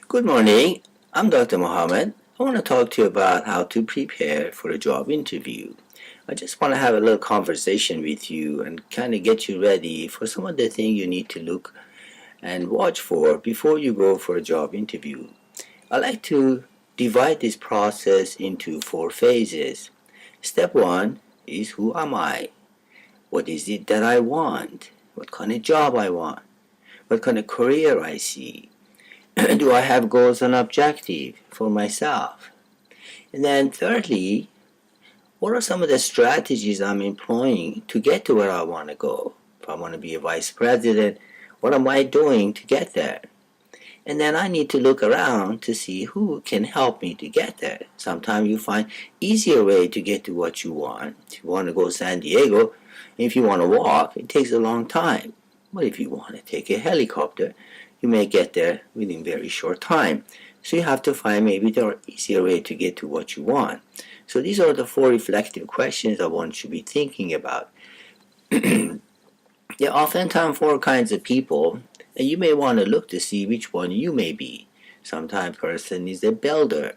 Good morning. I'm Dr. Mohammed. I want to talk to you about how to prepare for a job interview. I just want to have a little conversation with you and kind of get you ready for some of the things you need to look and watch for before you go for a job interview. I like to divide this process into four phases. Step one is, who am I? What is it that I want? What kind of job I want? What kind of career I see? Do I have goals and objectives for myself? And then thirdly, what are some of the strategies I'm employing to get to where I want to go? If I want to be a vice president, what am I doing to get there? And then I need to look around to see who can help me to get there. Sometimes you find easier way to get to what you want. If you want to go to San Diego, if you want to walk, it takes a long time. But if you want to take a helicopter, you may get there within very short time. So you have to find maybe there are easier way to get to what you want. So these are the four reflective questions I want you to be thinking about. There are oftentimes four kinds of people, and you may want to look to see which one you may be. Sometimes person is a builder.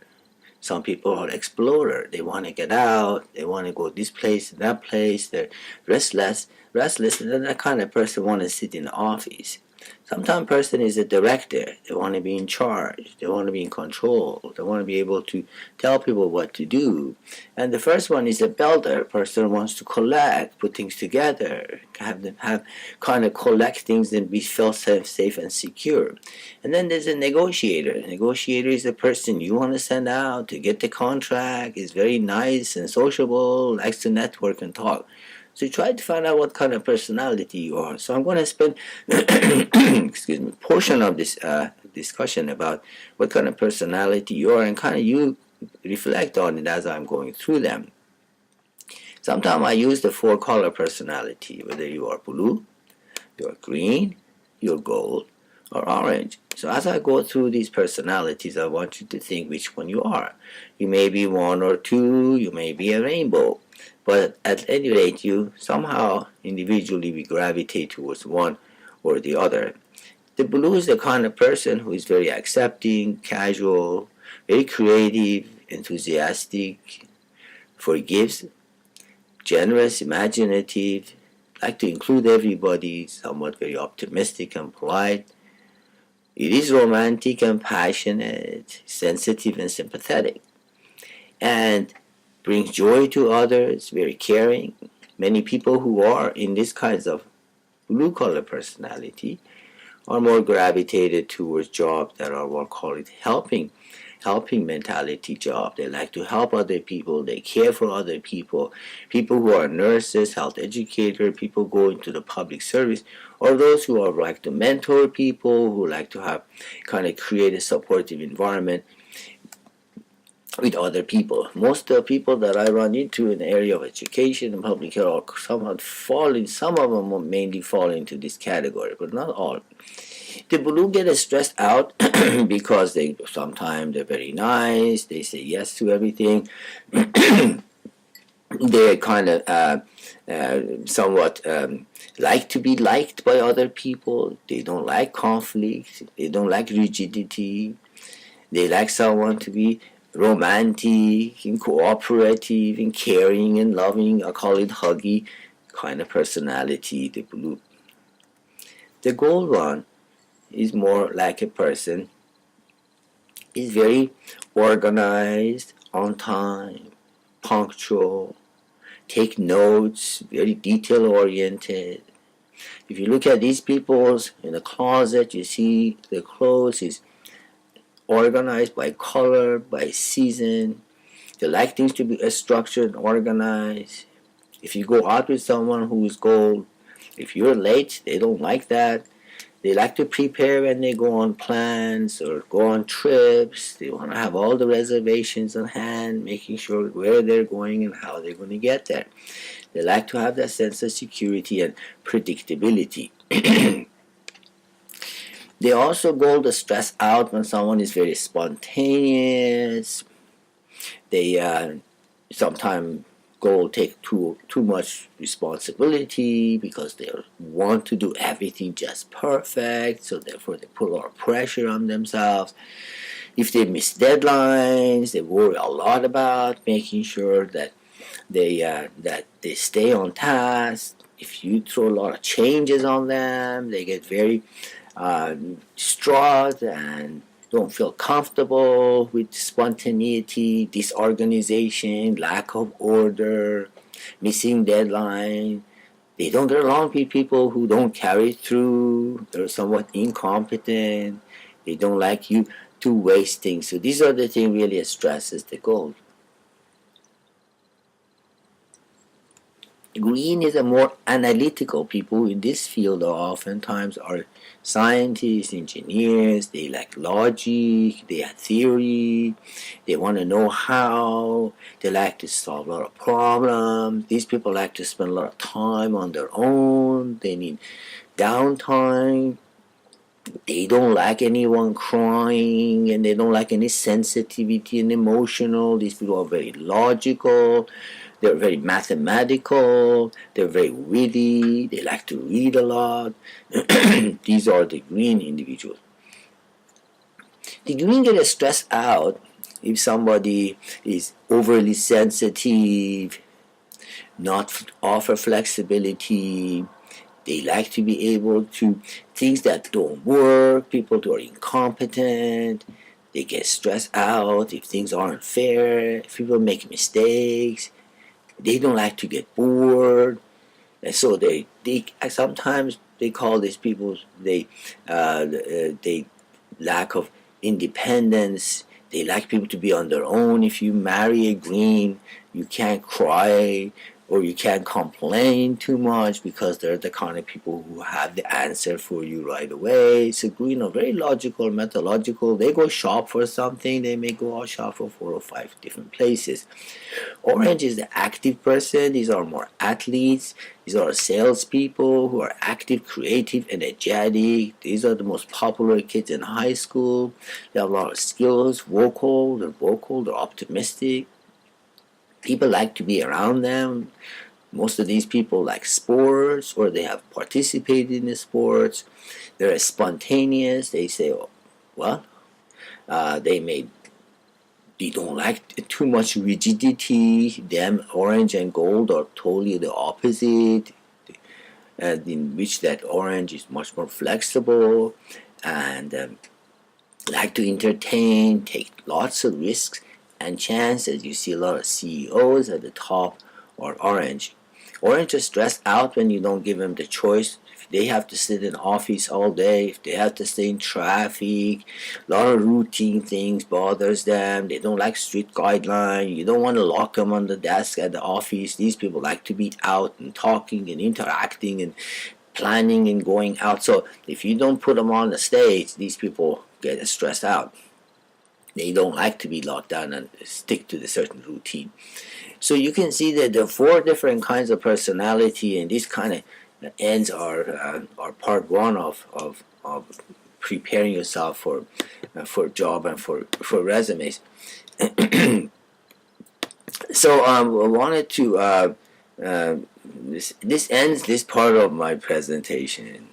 Some people are explorer. They want to get out. They want to go this place and that place. They're restless, and then that kind of person want to sit in the office. Sometimes person is a director. They want to be in charge. They want to be in control. They want to be able to tell people what to do. And the first one is a builder. Person wants to collect, put things together, have them have kind of collect things and be feel safe and secure. And then there's a negotiator. A negotiator is a person you want to send out to get the contract. Is very nice and sociable, likes to network and talk. So try to find out what kind of personality you are. So I'm going to spend excuse me, portion of this discussion about what kind of personality you are, and kind of you reflect on it as I'm going through them. Sometimes I use the four color personality, whether you are blue, you're green, you're gold, or orange. So as I go through these personalities, I want you to think which one you are. You may be one or two, you may be a rainbow. But at any rate, you somehow individually we gravitate towards one or the other. The blue is the kind of person who is very accepting, casual, very creative, enthusiastic, forgives, generous, imaginative, like to include everybody, somewhat very optimistic and polite. It is romantic and passionate, sensitive and sympathetic, and brings joy to others, very caring. Many people who are in this kinds of blue collar personality are more gravitated towards jobs that are, we'll call it, helping mentality job. They like to help other people. They care for other people. People who are nurses, health educators, people go into the public service, or those who are like to mentor people, who like to have kind of create a supportive environment with other people. Most of the people that I run into in the area of education and public health are somewhat falling. Some of them mainly fall into this category, but not all. The blue get stressed out because they sometimes they're very nice. They say yes to everything. They kind of somewhat like to be liked by other people. They don't like conflict. They don't like rigidity. They like someone to be romantic and cooperative and caring and loving. I call it huggy kind of personality, the blue. The gold one is more like a person is very organized, on time, punctual, take notes, very detail oriented. If you look at these people's in the closet, you see the clothes is organized by color, by season. They like things to be structured and organized. If you go out with someone who is gold, if you're late, they don't like that. They like to prepare when they go on plans or go on trips. They want to have all the reservations on hand, making sure where they're going and how they're going to get there. They like to have that sense of security and predictability. They also go to stress out when someone is very spontaneous. They sometimes go take too much responsibility because they want to do everything just perfect, so therefore they put a lot of pressure on themselves. If they miss deadlines, they worry a lot about making sure that they stay on task. If you throw a lot of changes on them, they get very distraught and don't feel comfortable with spontaneity, disorganization, lack of order, missing deadline. They don't get along with people who don't carry through. They're somewhat incompetent. They don't like you to waste things. So these are the things really stresses the goal. Green is a more analytical. People in this field are oftentimes are scientists, engineers. They like logic, they have theory, they want to know how, they like to solve a lot of problems. These people like to spend a lot of time on their own, they need downtime. They don't like anyone crying, and they don't like any sensitivity and emotional. These people are very logical, they're very mathematical, they're very witty, they like to read a lot. These are the green individuals. The green get stressed out if somebody is overly sensitive, not offer flexibility. They like to be able to, things that don't work, people who are incompetent, they get stressed out if things aren't fair, if people make mistakes. They don't like to get bored, and so they sometimes they call these people they lack of independence. They like people to be on their own. If you marry a green, you can't cry or you can't complain too much because they're the kind of people who have the answer for you right away. So green are very logical, methodological. They go shop for something, they may go out shop for 4 or 5 different places. Orange is the active person. These are more athletes. These are salespeople who are active, creative, energetic. These are the most popular kids in high school. They have a lot of skills, vocal, they're optimistic. People like to be around them. Most of these people like sports or they have participated in the sports. They're spontaneous. They say, oh, well, they don't like too much rigidity. Them, orange and gold are totally the opposite, and in which that orange is much more flexible and like to entertain, take lots of risks and chances. You see a lot of CEOs at the top are orange. Orange is stressed out when you don't give them the choice. If they have to sit in office all day, if they have to stay in traffic, a lot of routine things bothers them. They don't like strict guidelines. You don't want to lock them on the desk at the office. These people like to be out and talking and interacting and planning and going out. So if you don't put them on the stage, these people get stressed out. They don't like to be locked down and stick to the certain routine. So you can see that there are 4 different kinds of personality, and this kind of ends are part 1 of preparing yourself for job and for resumes. So I wanted to this ends this part of my presentation.